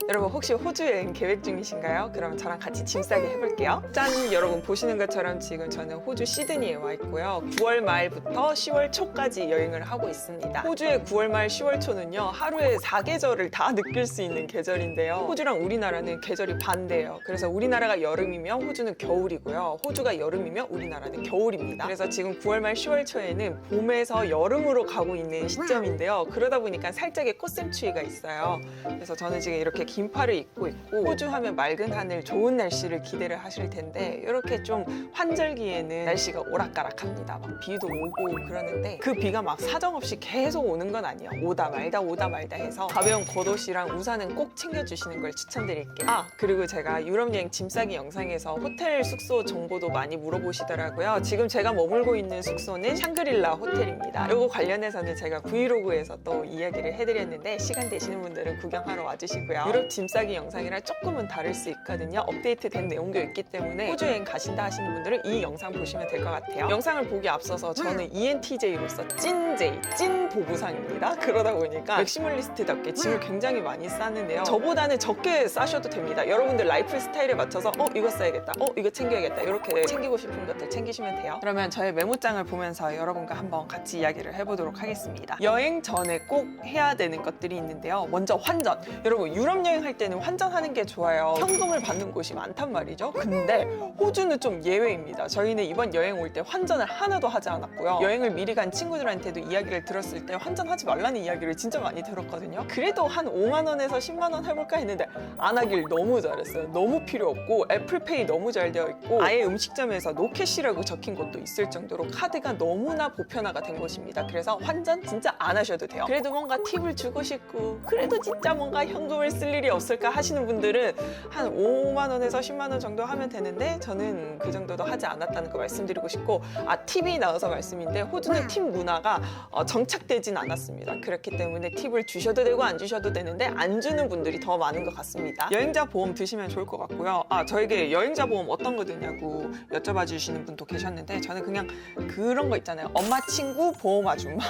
여러분 혹시 호주 여행 계획 중이신가요? 그럼 저랑 같이 짐 싸기 해볼게요. 짠! 여러분 보시는 것처럼 지금 저는 호주 시드니에 와 있고요. 9월 말부터 10월 초까지 여행을 하고 있습니다. 호주의 9월 말 10월 초는요, 하루에 4계절을 다 느낄 수 있는 계절인데요. 호주랑 우리나라는 계절이 반대예요. 그래서 우리나라가 여름이면 호주는 겨울이고요. 호주가 여름이면 우리나라는 겨울입니다. 그래서 지금 9월 말 10월 초에는 봄에서 여름으로 가고 있는 시점인데요. 그러다 보니까 살짝의 꽃샘추위가 있어요. 그래서 저는 지금 이렇게 긴팔을 입고 있고, 호주 하면 맑은 하늘, 좋은 날씨를 기대를 하실 텐데 이렇게 좀 환절기에는 날씨가 오락가락합니다. 막 비도 오고 그러는데 그 비가 막 사정없이 계속 오는 건 아니에요. 오다 말다 해서 가벼운 겉옷이랑 우산은 꼭 챙겨주시는 걸 추천드릴게요. 그리고 제가 유럽 여행 짐 싸기 영상에서 호텔 숙소 정보도 많이 물어보시더라고요. 지금 제가 머물고 있는 숙소는 샹그릴라 호텔입니다. 이거 관련해서는 제가 브이로그에서 또 이야기를 해드렸는데 시간 되시는 분들은 구경하러 와주시고요. 유럽 짐 싸기 영상이랑 조금은 다를 수 있거든요. 업데이트된 내용도 있기 때문에 호주 여행 가신다 하시는 분들은 이 영상 보시면 될 것 같아요. 영상을 보기 앞서서 저는 ENTJ로서 찐 보부상입니다. 그러다 보니까 맥시멀리스트답게 짐을 굉장히 많이 싸는데요. 저보다는 적게 싸셔도 됩니다. 여러분들 라이프 스타일에 맞춰서 이거 써야겠다, 이거 챙겨야겠다, 이렇게 챙기고 싶은 것들 챙기시면 돼요. 그러면 저의 메모장을 보면서 여러분과 한번 같이 이야기를 해보도록 하겠습니다. 여행 전에 꼭 해야 되는 것들이 있는데요. 먼저 환전. 여러분 유럽 여행할 때는 환전하는 게 좋아요. 현금을 받는 곳이 많단 말이죠. 근데 호주는 좀 예외입니다. 저희는 이번 여행 올 때 환전을 하나도 하지 않았고요. 여행을 미리 간 친구들한테도 이야기를 들었을 때 환전하지 말라는 이야기를 진짜 많이 들었거든요. 그래도 한 5만 원에서 10만 원 해볼까 했는데 안 하길 너무 잘했어요. 너무 필요 없고 애플페이 너무 잘 되어 있고 아예 음식점에서 노캐시라고 적힌 곳도 있을 정도로 카드가 너무나 보편화가 된 곳입니다. 그래서 환전 진짜 안 하셔도 돼요. 그래도 뭔가 팁을 주고 싶고 그래도 진짜 뭔가 현금을 쓸 일이 없을까 하시는 분들은 한 5만 원에서 10만 원 정도 하면 되는데 저는 그 정도도 하지 않았다는 거 말씀드리고 싶고, 팁이 나와서 말씀인데 호주는 팁 문화가 정착되진 않았습니다. 그렇기 때문에 팁을 주셔도 되고 안 주셔도 되는데 안 주는 분들이 더 많은 것 같습니다. 여행자 보험 드시면 좋을 것 같고요. 저에게 여행자 보험 어떤 거 드냐고 여쭤봐 주시는 분도 계셨는데 저는 그냥 그런 거 있잖아요. 엄마 친구 보험 아줌마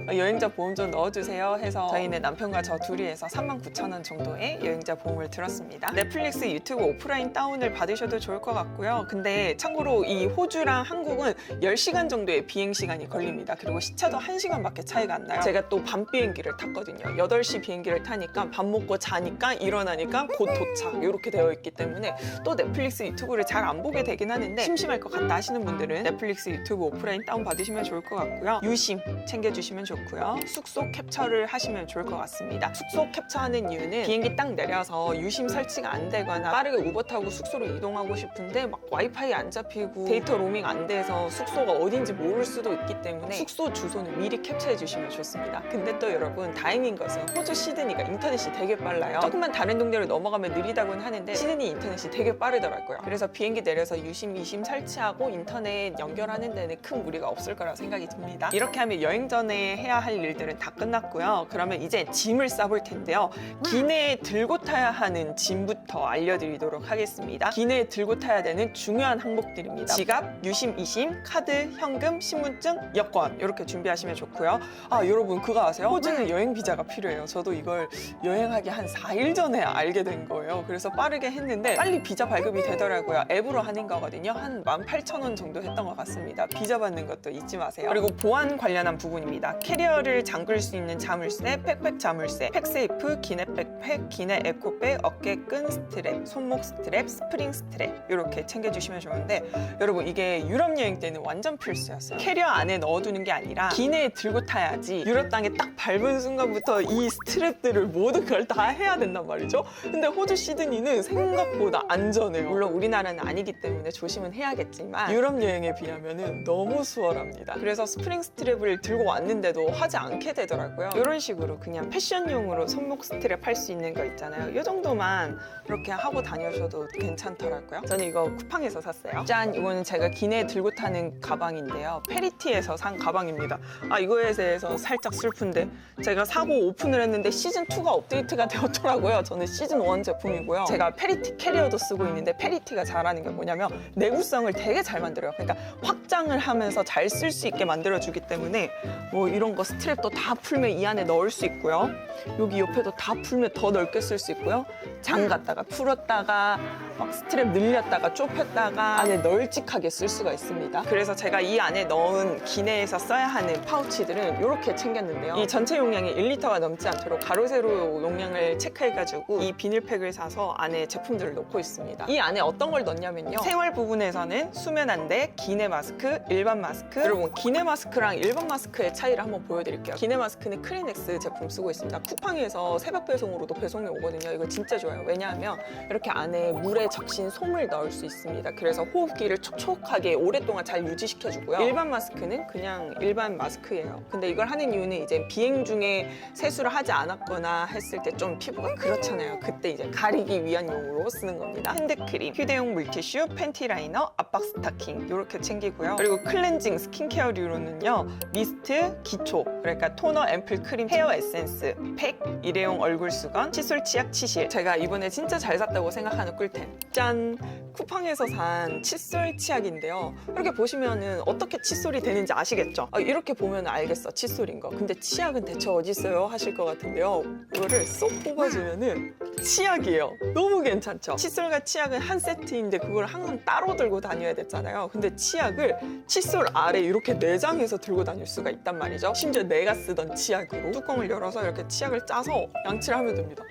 여행자 보험 좀 넣어주세요 해서 저희는 남편과 저 둘이 해서 39,000원 정도의 여행자 보험을 들었습니다. 넷플릭스 유튜브 오프라인 다운을 받으셔도 좋을 것 같고요. 근데 참고로 이 호주랑 한국은 10시간 정도의 비행시간이 걸립니다. 그리고 시차도 1시간밖에 차이가 안 나요. 제가 또 밤 비행기를 탔거든요. 8시 비행기를 타니까 밥 먹고 자니까 일어나니까 곧 도착 이렇게 되어 있기 때문에 또 넷플릭스 유튜브를 잘 안 보게 되긴 하는데 심심할 것 같다 하시는 분들은 넷플릭스 유튜브 오프라인 다운 받으시면 좋을 것 같고요. 유심 챙겨주시면 좋고요. 숙소 캡처를 하시면 좋을 것 같습니다. 숙소 캡처하는 이유는 비행기 딱 내려서 유심 설치가 안 되거나 빠르게 우버 타고 숙소로 이동하고 싶은데 막 와이파이 안 잡히고 데이터 로밍 안 돼서 숙소가 어딘지 모를 수도 있기 때문에 숙소 주소는 미리 캡처해 주시면 좋습니다. 근데 또 여러분 다행인 것은 호주 시드니가 인터넷이 되게 빨라요. 조금만 다른 동네로 넘어가면 느리다고는 하는데 시드니 인터넷이 되게 빠르더라고요. 그래서 비행기 내려서 유심, 이심 설치하고 인터넷 연결하는 데는 큰 무리가 없을 거라 생각이 듭니다. 이렇게 하면 여행 전에 해야 할 일들은 다 끝났고요. 그러면 이제 짐을 싸볼 텐데요. 기내에 들고 타야 하는 짐부터 알려드리도록 하겠습니다. 기내에 들고 타야 되는 중요한 항목들입니다. 지갑, 유심, 이심, 카드, 현금, 신분증, 여권 이렇게 준비하시면 좋고요. 여러분 그거 아세요? 호주는 여행 비자가 필요해요. 저도 이걸 여행하기 한 4일 전에 알게 된 거예요. 그래서 빠르게 했는데 빨리 비자 발급이 되더라고요. 앱으로 하는 거거든요. 한 18,000원 정도 했던 것 같습니다. 비자 받는 것도 잊지 마세요. 그리고 보안 관련한 부분입니다. 캐리어를 잠글 수 있는 자물쇠, 백팩 자물쇠, 팩세이프, 기내 백팩, 기내 에코백, 어깨끈 스트랩, 손목 스트랩, 스프링 스트랩 이렇게 챙겨주시면 좋은데 여러분 이게 유럽 여행 때는 완전 필수였어요. 캐리어 안에 넣어두는 게 아니라 기내에 들고 타야지 유럽 땅에 딱 밟은 순간부터 이 스트랩들을 모든 걸 다 해야 된단 말이죠. 근데 호주 시드니는 생각보다 안전해요. 물론 우리나라는 아니기 때문에 조심은 해야겠지만 유럽 여행에 비하면 너무 수월합니다. 그래서 스프링 스트랩을 들고 왔는데도 하지 않게 되더라고요. 이런 식으로 그냥 패션용으로 손목 스트랩 할 수 있는 거 있잖아요. 이 정도만 이렇게 하고 다녀셔도 괜찮더라고요. 저는 이거 쿠팡에서 샀어요. 짠! 이거는 제가 기내에 들고 타는 가방인데요. 페리티에서 산 가방입니다. 이거에 대해서 살짝 슬픈데 제가 사고 오픈을 했는데 시즌2가 업데이트가 되었더라고요. 저는 시즌1 제품이고요. 제가 페리티 캐리어도 쓰고 있는데 페리티가 잘하는 게 뭐냐면 내구성을 되게 잘 만들어요. 그러니까 확장을 하면서 잘 쓸 수 있게 만들어주기 때문에 뭐 이런 거 스트랩도 다 풀면 이 안에 넣을 수 있고요. 여기 옆에도 다 풀면 더 넓게 넓게 쓸 수 있고요. 잠갔다가 풀었다가 막 스트랩 늘렸다가 좁혔다가 안에 널찍하게 쓸 수가 있습니다. 그래서 제가 이 안에 넣은 기내에서 써야 하는 파우치들은 이렇게 챙겼는데요. 이 전체 용량이 1리터가 넘지 않도록 가로 세로 용량을 체크해가지고 이 비닐팩을 사서 안에 제품들을 넣고 있습니다. 이 안에 어떤 걸 넣냐면요. 생활 부분에서는 수면 안대, 기내 마스크, 일반 마스크. 여러분 기내 마스크랑 일반 마스크의 차이를 한번 보여드릴게요. 기내 마스크는 크리넥스 제품 쓰고 있습니다. 쿠팡에서 새벽 배송으로도 배송이 오거든요. 이거 진짜 좋아요. 왜냐하면 이렇게 안에 물에 적신 솜을 넣을 수 있습니다. 그래서 호흡기를 촉촉하게 오랫동안 잘 유지시켜주고요. 일반 마스크는 그냥 일반 마스크예요. 근데 이걸 하는 이유는 이제 비행 중에 세수를 하지 않았거나 했을 때 좀 피부가 그렇잖아요. 그때 이제 가리기 위한 용으로 쓰는 겁니다. 핸드크림, 휴대용 물티슈, 팬티 라이너, 압박 스타킹 이렇게 챙기고요. 그리고 클렌징 스킨케어류로는요. 미스트, 기초, 그러니까 토너, 앰플, 크림, 헤어 에센스, 팩, 일회용 얼굴 수건, 칫솔, 치약, 치실. 제가 이번에 진짜 잘 샀다고 생각하는 꿀템. 짠! 쿠팡에서 산 칫솔 치약인데요. 이렇게 보시면은 어떻게 칫솔이 되는지 아시겠죠? 이렇게 보면 알겠어, 칫솔인 거. 근데 치약은 대체 어디 있어요? 하실 것 같은데요. 이거를 쏙 뽑아주면은 치약이에요. 너무 괜찮죠? 칫솔과 치약은 한 세트인데 그걸 항상 따로 들고 다녀야 됐잖아요. 근데 치약을 칫솔 아래 이렇게 내장해서 들고 다닐 수가 있단 말이죠. 심지어 내가 쓰던 치약으로 뚜껑을 열어서 이렇게 치약을 짜서 양치를 하면 됩니다.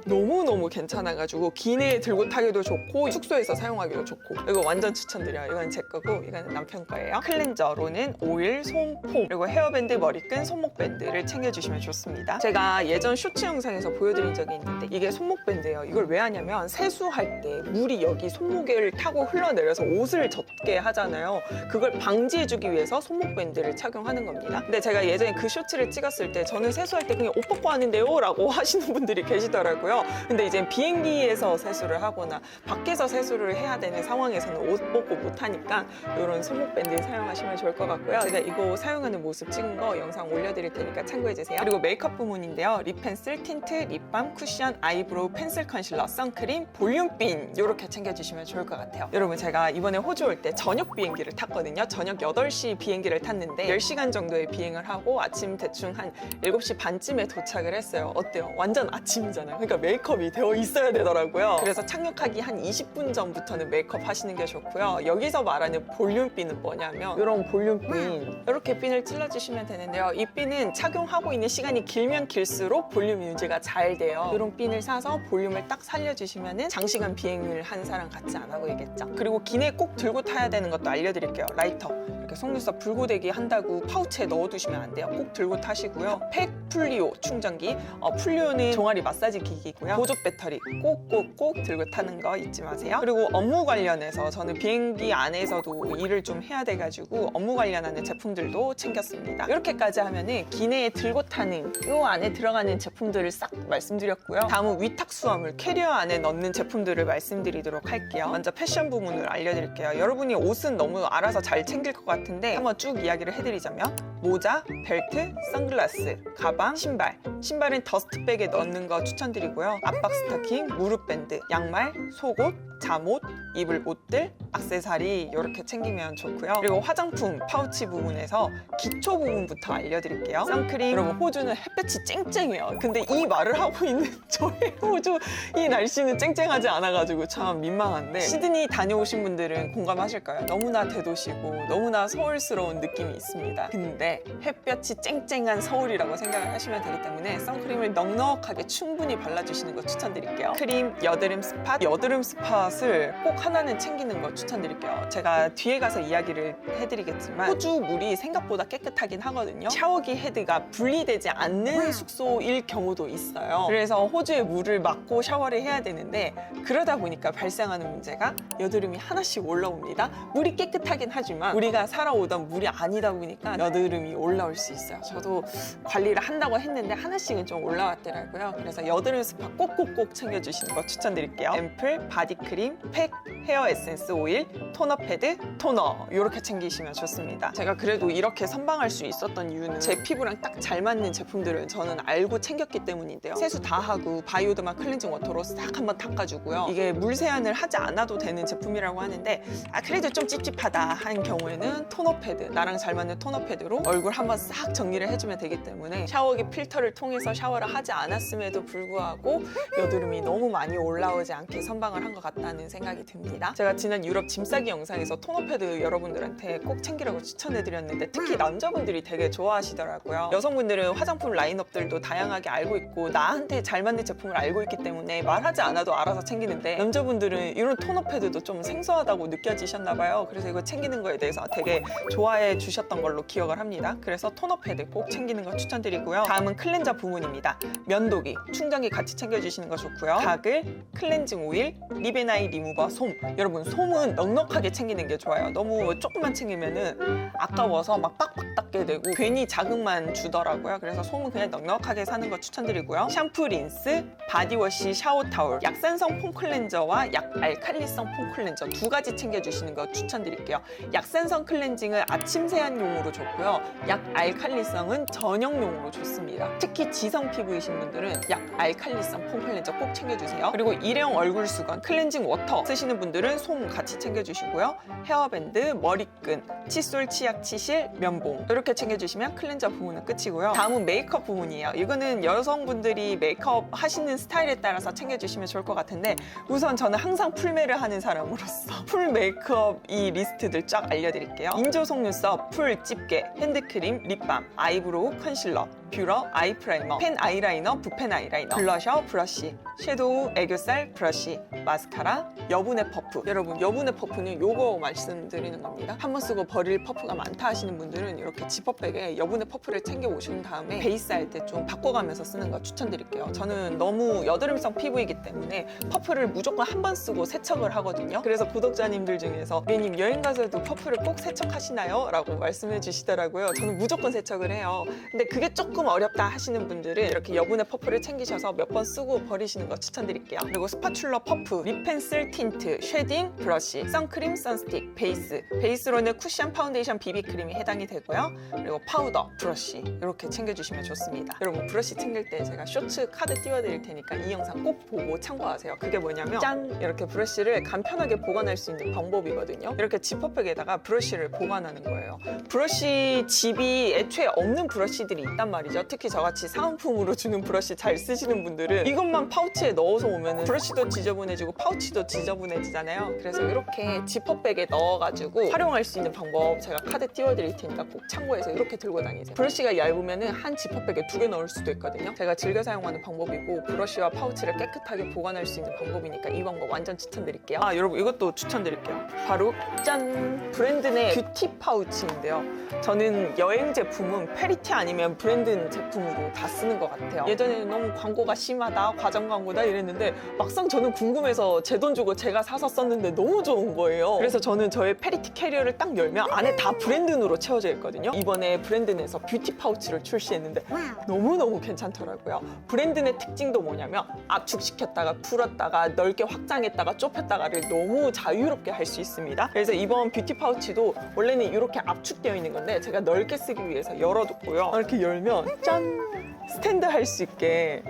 너무너무 괜찮아가지고 기내에 들고 타기도 좋고 숙소에서 사용하기도 좋고 이거 완전 추천드려요. 이건 제 거고 이건 남편 거예요. 클렌저로는 오일, 솜, 폼 그리고 헤어밴드, 머리끈, 손목밴드를 챙겨주시면 좋습니다. 제가 예전 쇼츠 영상에서 보여드린 적이 있는데 이게 손목밴드예요. 이걸 왜 하냐면 세수할 때 물이 여기 손목을 타고 흘러내려서 옷을 젖게 하잖아요. 그걸 방지해주기 위해서 손목밴드를 착용하는 겁니다. 근데 제가 예전에 그 쇼츠를 찍었을 때 저는 세수할 때 그냥 옷 벗고 하는데요 라고 하시는 분들이 계시더라고요. 근데 이제 비행기에서 세수를 하거나 밖에서 세수를 해야 되는 상황에서는 옷 벗고 못하니까 이런 손목밴드 사용하시면 좋을 것 같고요. 제가 이거 사용하는 모습 찍은 거 영상 올려드릴 테니까 참고해주세요. 그리고 메이크업 부문인데요. 립 펜슬, 틴트, 립밤, 쿠션, 아이브로우, 펜슬 컨실러, 선크림, 볼륨핀 이렇게 챙겨주시면 좋을 것 같아요. 여러분 제가 이번에 호주 올 때 저녁 비행기를 탔거든요. 저녁 8시 비행기를 탔는데 10시간 정도의 비행을 하고 아침 대충 한 7시 반쯤에 도착을 했어요. 어때요? 완전 아침이잖아요. 그러니까 메이크업이 되어 있어야 되더라고요. 그래서 착륙하기 한 20분 전부터는 메이크업 하시는 게 좋고요. 여기서 말하는 볼륨핀은 뭐냐면 이런 볼륨핀 이렇게 핀을 찔러주시면 되는데요. 이 핀은 착용하고 있는 시간이 길면 길수록 볼륨 유지가 잘 돼요. 이런 핀을 사서 볼륨을 딱 살려주시면 장시간 비행을 한 사람 같지 않아 보이겠죠? 그리고 기내에 꼭 들고 타야 되는 것도 알려드릴게요. 라이터. 이렇게 속눈썹 불고데기 한다고 파우치에 넣어두시면 안 돼요. 꼭 들고 타시고요. 팩, 풀리오 충전기. 풀리오는 종아리 마사지 기기고요. 보조 배터리 꼭꼭꼭 들고 타는 거 잊지 마세요. 그리고 업무 관련해서 저는 비행기 안에서도 일을 좀 해야 돼가지고 업무 관련하는 제품들도 챙겼습니다. 이렇게까지 하면은 기내에 들고 타는 이 안에 들어가는 제품들을 싹 말씀드렸고요. 다음은 위탁 수화물 캐리어 안에 넣는 제품들을 말씀드리도록 할게요. 먼저 패션 부문을 알려드릴게요. 여러분이 옷은 너무 알아서 잘 챙길 것 같은데 한번 쭉 이야기를 해드리자면 모자, 벨트, 선글라스, 가방, 신발. 신발은 더스트백에 넣는 거 추천드리고요. 압박 스타킹, 무릎 밴드, 양말, 속옷, 잠옷, 입을 옷들, 액세서리 이렇게 챙기면 좋고요. 그리고 화장품 파우치 부분에서 기초 부분부터 알려드릴게요. 선크림. 여러분 호주는 햇볕이 쨍쨍해요. 근데 이 말을 하고 있는 저의 호주 이 날씨는 쨍쨍하지 않아가지고 참 민망한데 시드니 다녀오신 분들은 공감하실 거예요. 너무나 대도시고 너무나 서울스러운 느낌이 있습니다. 근데 햇볕이 쨍쨍한 서울이라고 생각을 하시면 되기 때문에 선크림을 넉넉하게 충분히 발라주시는 거 추천드릴게요. 크림, 여드름 스팟. 여드름 스팟을 꼭 하나는 챙기는 거 추천드릴게요. 제가 뒤에 가서 이야기를 해드리겠지만 호주 물이 생각보다 깨끗하긴 하거든요. 샤워기 헤드가 분리되지 않는 숙소일 경우도 있어요. 그래서 호주의 물을 막고 샤워를 해야 되는데 그러다 보니까 발생하는 문제가 여드름이 하나씩 올라옵니다. 물이 깨끗하긴 하지만 우리가 살아오던 물이 아니다 보니까 여드름이 올라올 수 있어요. 저도 관리를 한다고 했는데 하나씩은 좀 올라왔더라고요. 그래서 여드름 스팟 꼭꼭꼭 챙겨주시는 거 추천드릴게요. 앰플, 바디크림, 팩, 헤어 에센스 오일, 토너 패드, 토너 이렇게 챙기시면 좋습니다. 제가 그래도 이렇게 선방할 수 있었던 이유는 제 피부랑 딱 잘 맞는 제품들을 저는 알고 챙겼기 때문인데요. 세수 다 하고 바이오드마 클렌징 워터로 싹 한번 닦아주고요. 이게 물 세안을 하지 않아도 되는 제품이라고 하는데 그래도 좀 찝찝하다 하는 경우에는 토너 패드, 나랑 잘 맞는 토너 패드로 얼굴 한번 싹 정리를 해주면 되기 때문에 샤워기 필터를 통해서 샤워를 하지 않았음에도 불구하고 여드름이 너무 많이 올라오지 않게 선방을 한 것 같다는 생각이 듭니다. 제가 지난 유럽 짐 싸기 영상에서 토너 패드 여러분들한테 꼭 챙기라고 추천해드렸는데 특히 남자분들이 되게 좋아하시더라고요. 여성분들은 화장품 라인업들도 다양하게 알고 있고 나한테 잘 맞는 제품을 알고 있기 때문에 말하지 않아도 알아서 챙기는데 남자분들은 이런 토너 패드도 좀 생소하다고 느껴지셨나 봐요. 그래서 이거 챙기는 거에 대해서 되게 좋아해 주셨던 걸로 기억을 합니다. 그래서 토너 패드 꼭 챙기는 거 추천드리고요. 다음은 클렌저 부문입니다. 면도기, 충전기 같이 챙겨주시는 거 좋고요. 가글, 클렌징 오일, 립앤아이 리무버, 솜. 여러분 솜은 넉넉하게 챙기는 게 좋아요. 너무 조금만 챙기면은 아까워서 막 빡빡 닦게 되고 괜히 자극만 주더라고요. 그래서 솜은 그냥 넉넉하게 사는 거 추천드리고요. 샴푸, 린스, 바디워시, 샤워 타올, 약산성 폼 클렌저와 약알칼리성 폼 클렌저 두 가지 챙겨주시는 거 추천드릴게요. 약산성 클렌징은 아침 세안용으로 좋고요. 약알칼리성은 저녁용으로 좋습니다. 특히 지성 피부이신 분들은 약알칼리성 폼 클렌저 꼭 챙겨주세요. 그리고 일회용 얼굴 수건, 클렌징 워터 쓰시는 분들은 솜 같이 챙겨주시고요. 헤어밴드, 머리끈, 칫솔, 치약, 치실, 면봉 이렇게 챙겨주시면 클렌저 부분은 끝이고요. 다음은 메이크업 부분이에요. 이거는 여성분들이 메이크업 하시는 스타일에 따라서 챙겨주시면 좋을 것 같은데 우선 저는 항상 풀메를 하는 사람으로서 풀 메이크업 이 리스트들 쫙 알려드릴게요. 인조 속눈썹, 풀 집게, 핸드크림, 립밤, 아이브로우, 컨실러, 뷰러, 아이 프라이머, 펜 아이라이너, 붓펜 아이라이너, 블러셔, 브러쉬, 섀도우, 애교살, 브러쉬, 마스카라, 여분의 퍼프. 여러분 여분의 퍼프는 요거 말씀드리는 겁니다. 한번 쓰고 버릴 퍼프가 많다 하시는 분들은 이렇게 지퍼백에 여분의 퍼프를 챙겨 오신 다음에 베이스 할 때 좀 바꿔가면서 쓰는 거 추천드릴게요. 저는 너무 여드름성 피부이기 때문에 퍼프를 무조건 한 번 쓰고 세척을 하거든요. 그래서 구독자님들 중에서 리님 여행 가서도 퍼프를 꼭 세척하시나요? 라고 말씀해 주시더라고요. 저는 무조건 세척을 해요. 근데 그게 조금 어렵다 하시는 분들은 이렇게 여분의 퍼프를 챙기셔서 몇 번 쓰고 버리시는 거 추천드릴게요. 그리고 스파츌러 퍼프, 립 펜슬, 틴트, 쉐딩, 브러쉬, 선크림, 선스틱, 베이스. 베이스로는 쿠션, 파운데이션, 비비크림이 해당이 되고요. 그리고 파우더, 브러쉬 이렇게 챙겨주시면 좋습니다. 여러분 브러쉬 챙길 때 제가 쇼츠 카드 띄워드릴 테니까 이 영상 꼭 보고 참고하세요. 그게 뭐냐면 짠! 이렇게 브러쉬를 간편하게 보관할 수 있는 방법이거든요. 이렇게 지퍼백에다가 브러쉬를 보관하는 거예요. 브러쉬 집이 애초에 없는 브러쉬들이 있단 말이죠. 특히 저같이 사은품으로 주는 브러쉬 잘 쓰시는 분들은 이것만 파우치에 넣어서 오면은 브러쉬도 지저분해지고 파우치도 지저분해지잖아요. 그래서 이렇게 지퍼백에 넣어가지고 활용할 수 있는 방법 제가 카드 띄워드릴 테니까 꼭 참고해서 이렇게 들고 다니세요. 브러쉬가 얇으면은 한 지퍼백에 2개 넣을 수도 있거든요. 제가 즐겨 사용하는 방법이고 브러쉬와 파우치를 깨끗하게 보관할 수 있는 방법이니까 이 방법 완전 추천드릴게요. 여러분 이것도 추천드릴게요. 바로 짠! 브랜드 내 뷰티 파우치인데요. 저는 여행 제품은 페리티 아니면 브랜드 제품으로 다 쓰는 것 같아요. 예전에는 너무 광고가 심하다, 과장 광고다 이랬는데 막상 저는 궁금해서 제 돈 주고 제가 사서 썼는데 너무 좋은 거예요. 그래서 저는 저의 페리티 캐리어를 딱 열면 안에 다 브랜드로 채워져 있거든요. 이번에 브랜드에서 뷰티 파우치를 출시했는데 너무너무 괜찮더라고요. 브랜드의 특징도 뭐냐면 압축시켰다가 풀었다가 넓게 확장했다가 좁혔다가를 너무 자유롭게 할 수 있습니다. 그래서 이번 뷰티 파우치도 원래는 이렇게 압축되어 있는 건데 제가 넓게 쓰기 위해서 열어뒀고요. 이렇게 열면 짠! 스탠드 할 수 있게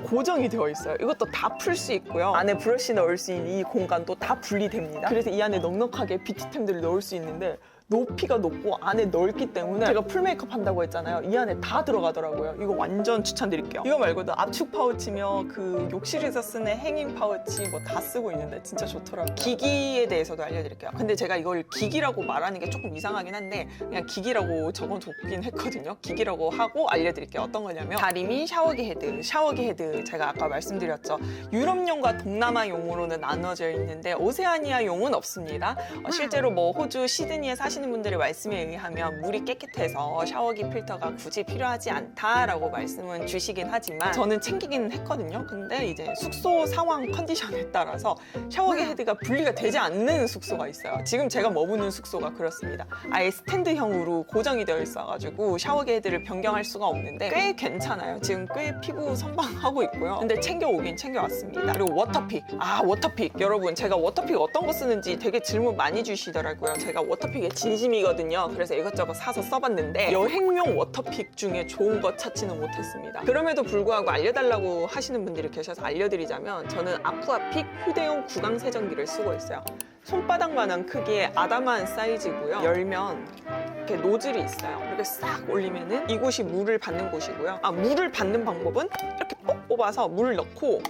고정이 되어 있어요. 이것도 다 풀 수 있고요. 안에 브러쉬 넣을 수 있는 이 공간도 다 분리됩니다. 그래서 이 안에 넉넉하게 뷰티템들을 넣을 수 있는데 높이가 높고 안에 넓기 때문에 제가 풀 메이크업 한다고 했잖아요. 이 안에 다 들어가더라고요. 이거 완전 추천드릴게요. 이거 말고도 압축 파우치며 그 욕실에서 쓰는 행잉 파우치 뭐 다 쓰고 있는데 진짜 좋더라고요. 기기에 대해서도 알려드릴게요. 근데 제가 이걸 기기라고 말하는 게 조금 이상하긴 한데 그냥 기기라고 적어뒀긴 했거든요. 기기라고 하고 알려드릴게요. 어떤 거냐면 다리미 샤워기 헤드. 샤워기 헤드 제가 아까 말씀드렸죠. 유럽용과 동남아용으로는 나눠져 있는데 오세아니아용은 없습니다. 실제로 뭐 호주 시드니에 사시는 하시는 분들의 말씀에 의하면 물이 깨끗해서 샤워기 필터가 굳이 필요하지 않다라고 말씀은 주시긴 하지만 저는 챙기기는 했거든요. 근데 이제 숙소 상황 컨디션에 따라서 샤워기 헤드가 분리가 되지 않는 숙소가 있어요. 지금 제가 머무는 숙소가 그렇습니다. 아예 스탠드형으로 고정이 되어 있어가지고 샤워기 헤드를 변경할 수가 없는데 꽤 괜찮아요. 지금 꽤 피부 선방하고 있고요. 근데 챙겨오긴 챙겨왔습니다. 그리고 워터픽. 워터픽. 여러분, 제가 워터픽 어떤 거 쓰는지 되게 질문 많이 주시더라고요. 제가 워터픽에 진심이거든요. 그래서 이것저것 사서 써봤는데 여행용 워터픽 중에 좋은 거 찾지는 못했습니다. 그럼에도 불구하고 알려달라고 하시는 분들이 계셔서 알려드리자면 저는 아쿠아픽 휴대용 구강 세정기를 쓰고 있어요. 손바닥만한 크기의 아담한 사이즈고요. 열면 이렇게 노즐이 있어요. 이렇게 싹 올리면은 이곳이 물을 받는 곳이고요. 물을 받는 방법은 이렇게 꼭 뽑아서 물을 넣고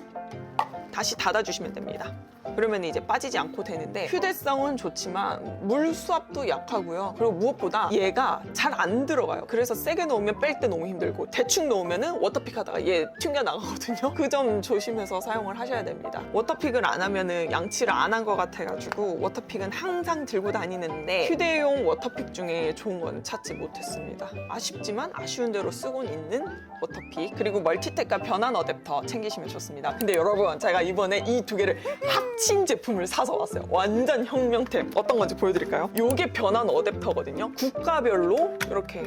다시 닫아주시면 됩니다. 그러면 이제 빠지지 않고 되는데 휴대성은 좋지만 물 수압도 약하고요. 그리고 무엇보다 얘가 잘 안 들어가요. 그래서 세게 넣으면 뺄 때 너무 힘들고 대충 넣으면은 워터픽 하다가 얘 튕겨 나가거든요. 그 점 조심해서 사용을 하셔야 됩니다. 워터픽을 안 하면은 양치를 안 한 것 같아가지고 워터픽은 항상 들고 다니는데 휴대용 워터픽 중에 좋은 건 찾지 못했습니다. 아쉽지만 아쉬운 대로 쓰곤 있는 워터픽, 그리고 멀티탭과 변환 어댑터 챙기시면 좋습니다. 근데 여러분, 제가 이번에 이 두 개를 합친 제품을 사서 왔어요. 완전 혁명템. 어떤 건지 보여드릴까요? 이게 변환 어댑터거든요. 국가별로 이렇게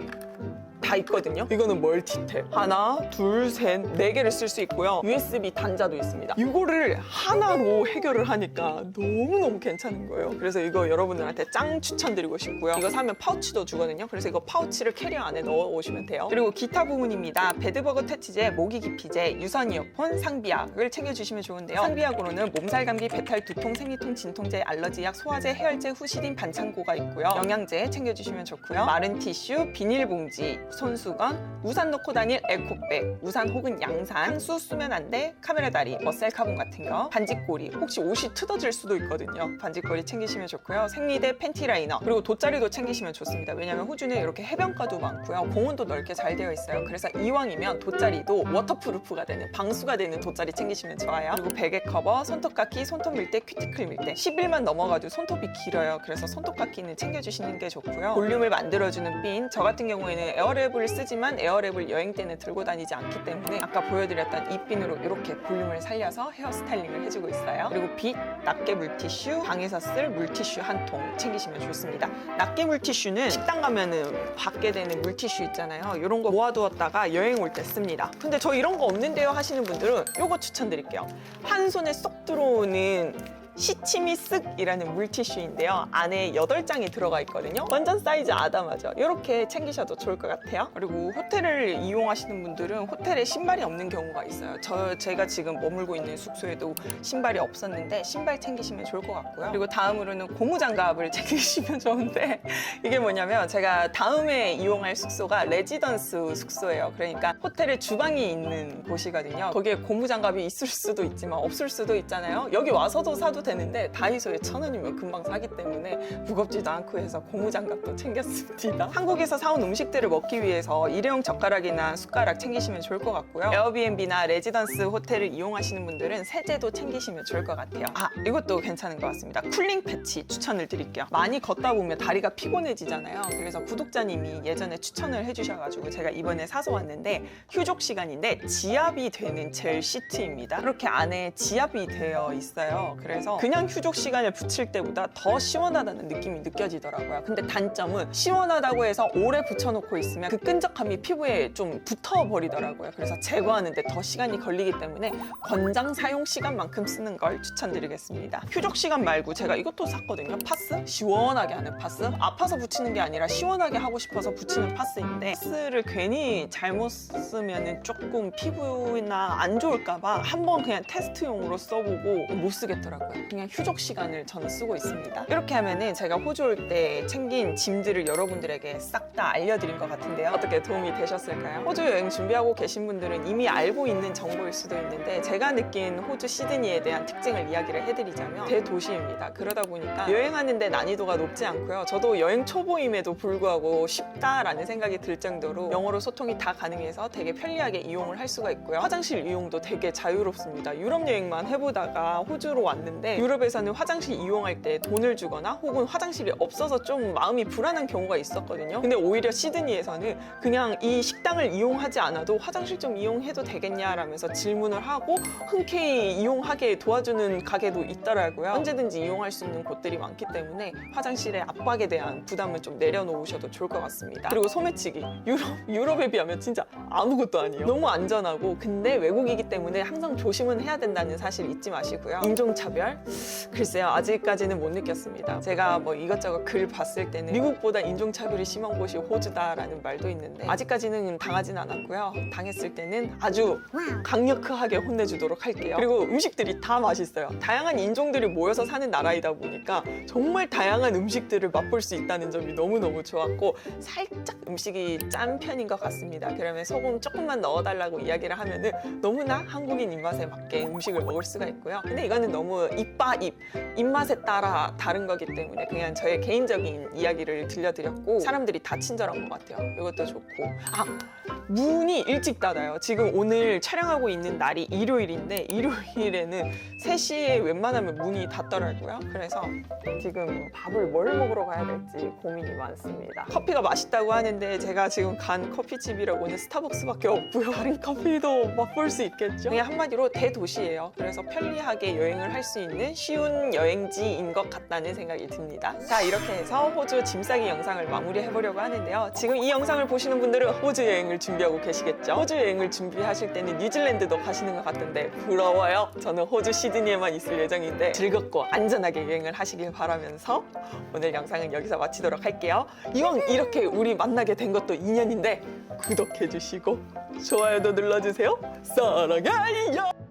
다 있거든요. 이거는 멀티탭. 하나, 둘, 셋, 네 개를 쓸 수 있고요. USB 단자도 있습니다. 이거를 하나로 해결을 하니까 너무너무 괜찮은 거예요. 그래서 이거 여러분들한테 짱 추천드리고 싶고요. 이거 사면 파우치도 주거든요. 그래서 이거 파우치를 캐리어 안에 넣어 오시면 돼요. 그리고 기타 부분입니다. 베드버그 퇴치제, 모기 기피제, 유선 이어폰, 상비약을 챙겨주시면 좋은데요. 상비약으로는 몸살, 감기, 배탈, 두통, 생리통, 진통제, 알러지약, 소화제, 해열제, 후시딘, 반창고가 있고요. 영양제 챙겨주시면 좋고요. 마른 티슈, 비닐봉지, 손수건, 우산 넣고 다닐 에코백, 우산 혹은 양산, 향수 쓰면 안 돼, 카메라 다리, 머셀카본 같은 거, 반지꼬리, 혹시 옷이 뜯어질 수도 있거든요. 반지꼬리 챙기시면 좋고요. 생리대, 팬티 라이너, 그리고 돗자리도 챙기시면 좋습니다. 왜냐면 호주는 이렇게 해변가도 많고요. 공원도 넓게 잘 되어 있어요. 그래서 이왕이면 돗자리도 워터프루프가 되는, 방수가 되는 돗자리 챙기시면 좋아요. 그리고 베개 커버, 손톱깎이, 손톱 밀대, 큐티클 밀대. 10일만 넘어가도 손톱이 길어요. 그래서 손톱깎이는 챙겨주시는 게 좋고요. 볼륨을 만들어주는 핀, 저 같은 경우에는 에어랩을 쓰지만 에어랩을 여행 때는 들고 다니지 않기 때문에 아까 보여드렸던 이 핀으로 이렇게 볼륨을 살려서 헤어 스타일링을 해주고 있어요. 그리고 빗, 낱개 물티슈, 방에서 쓸 물티슈 한 통 챙기시면 좋습니다. 낱개 물티슈는 식당 가면은 받게 되는 물티슈 있잖아요. 이런 거 모아두었다가 여행 올 때 씁니다. 근데 저 이런 거 없는데요 하시는 분들은 이거 추천드릴게요. 한 손에 쏙 들어오는 시치미 쓱이라는 물티슈인데요. 안에 8장이 들어가 있거든요. 완전 사이즈 아담하죠. 이렇게 챙기셔도 좋을 것 같아요. 그리고 호텔을 이용하시는 분들은 호텔에 신발이 없는 경우가 있어요. 제가 지금 머물고 있는 숙소에도 신발이 없었는데 신발 챙기시면 좋을 것 같고요. 그리고 다음으로는 고무장갑을 챙기시면 좋은데 이게 뭐냐면 제가 다음에 이용할 숙소가 레지던스 숙소예요. 그러니까 호텔에 주방이 있는 곳이거든요. 거기에 고무장갑이 있을 수도 있지만 없을 수도 있잖아요. 여기 와서도 사도 되는데 다이소에 1,000원이면 금방 사기 때문에 무겁지도 않고 해서 고무장갑도 챙겼습니다. 한국에서 사온 음식들을 먹기 위해서 일회용 젓가락이나 숟가락 챙기시면 좋을 것 같고요. 에어비앤비나 레지던스 호텔을 이용하시는 분들은 세제도 챙기시면 좋을 것 같아요. 이것도 괜찮은 것 같습니다. 쿨링 패치 추천을 드릴게요. 많이 걷다 보면 다리가 피곤해지잖아요. 그래서 구독자님이 예전에 추천을 해주셔가지고 제가 이번에 사서 왔는데 휴족 시간인데 지압이 되는 젤 시트입니다. 이렇게 안에 지압이 되어 있어요. 그래서 그냥 휴족 시간을 붙일 때보다 더 시원하다는 느낌이 느껴지더라고요. 근데 단점은 시원하다고 해서 오래 붙여놓고 있으면 그 끈적함이 피부에 좀 붙어버리더라고요. 그래서 제거하는데 더 시간이 걸리기 때문에 권장 사용 시간만큼 쓰는 걸 추천드리겠습니다. 휴족 시간 말고 제가 이것도 샀거든요. 파스? 시원하게 하는 파스? 아파서 붙이는 게 아니라 시원하게 하고 싶어서 붙이는 파스인데 파스를 괜히 잘못 쓰면 조금 피부나 안 좋을까봐 한번 그냥 테스트용으로 써보고 못 쓰겠더라고요. 그냥 휴족 시간을 저는 쓰고 있습니다. 이렇게 하면은 제가 호주 올 때 챙긴 짐들을 여러분들에게 싹 다 알려드린 것 같은데요. 어떻게 도움이 되셨을까요? 호주 여행 준비하고 계신 분들은 이미 알고 있는 정보일 수도 있는데 제가 느낀 호주 시드니에 대한 특징을 이야기를 해드리자면 대도시입니다. 그러다 보니까 여행하는데 난이도가 높지 않고요. 저도 여행 초보임에도 불구하고 쉽다라는 생각이 들 정도로 영어로 소통이 다 가능해서 되게 편리하게 이용을 할 수가 있고요. 화장실 이용도 되게 자유롭습니다. 유럽 여행만 해보다가 호주로 왔는데 있는데 유럽에서는 화장실 이용할 때 돈을 주거나 혹은 화장실이 없어서 좀 마음이 불안한 경우가 있었거든요. 근데 오히려 시드니에서는 그냥 이 식당을 이용하지 않아도 화장실 좀 이용해도 되겠냐라면서 질문을 하고 흔쾌히 이용하게 도와주는 가게도 있더라고요. 언제든지 이용할 수 있는 곳들이 많기 때문에 화장실의 압박에 대한 부담을 좀 내려놓으셔도 좋을 것 같습니다. 그리고 소매치기. 유럽에 비하면 진짜 아무것도 아니에요. 너무 안전하고, 근데 외국이기 때문에 항상 조심은 해야 된다는 사실 잊지 마시고요. 인종차별? 글쎄요, 아직까지는 못 느꼈습니다. 제가 뭐 이것저것 글 봤을 때는 미국보다 인종차별이 심한 곳이 호주다라는 말도 있는데 아직까지는 당하진 않았고요. 당했을 때는 아주 강력하게 혼내주도록 할게요. 그리고 음식들이 다 맛있어요. 다양한 인종들이 모여서 사는 나라이다 보니까 정말 다양한 음식들을 맛볼 수 있다는 점이 너무너무 좋았고, 살짝 음식이 짠 편인 것 같습니다. 그러면 소금 조금만 넣어달라고 이야기를 하면은 너무나 한국인 입맛에 맞게 음식을 먹을 수가 있고요. 근데 이거는 너무 입맛에 따라 다른 거기 때문에 그냥 저의 개인적인 이야기를 들려드렸고, 사람들이 다 친절한 것 같아요. 이것도 좋고. 문이 일찍 닫아요. 지금 오늘 촬영하고 있는 날이 일요일인데 일요일에는 3시에 웬만하면 문이 닫더라고요. 그래서 지금 밥을 뭘 먹으러 가야 될지 고민이 많습니다. 커피가 맛있다고 하는데 제가 지금 간 커피집이라고는 스타벅스밖에 없고요. 다른 커피도 맛볼 수 있겠죠? 그냥 한마디로 대도시예요. 그래서 편리하게 여행을 할 수 있는 쉬운 여행지인 것 같다는 생각이 듭니다. 자, 이렇게 해서 호주 짐 싸기 영상을 마무리해보려고 하는데요. 지금 이 영상을 보시는 분들은 호주 여행을 준비하고 계시겠죠? 호주 여행을 준비하실 때는 뉴질랜드도 가시는 것 같은데 부러워요. 저는 호주 시드니에만 있을 예정인데 즐겁고 안전하게 여행을 하시길 바라면서 오늘 영상은 여기서 마치도록 할게요. 이왕 이렇게 우리 만나게 된 것도 인연인데 구독해주시고 좋아요도 눌러주세요. 사랑해요.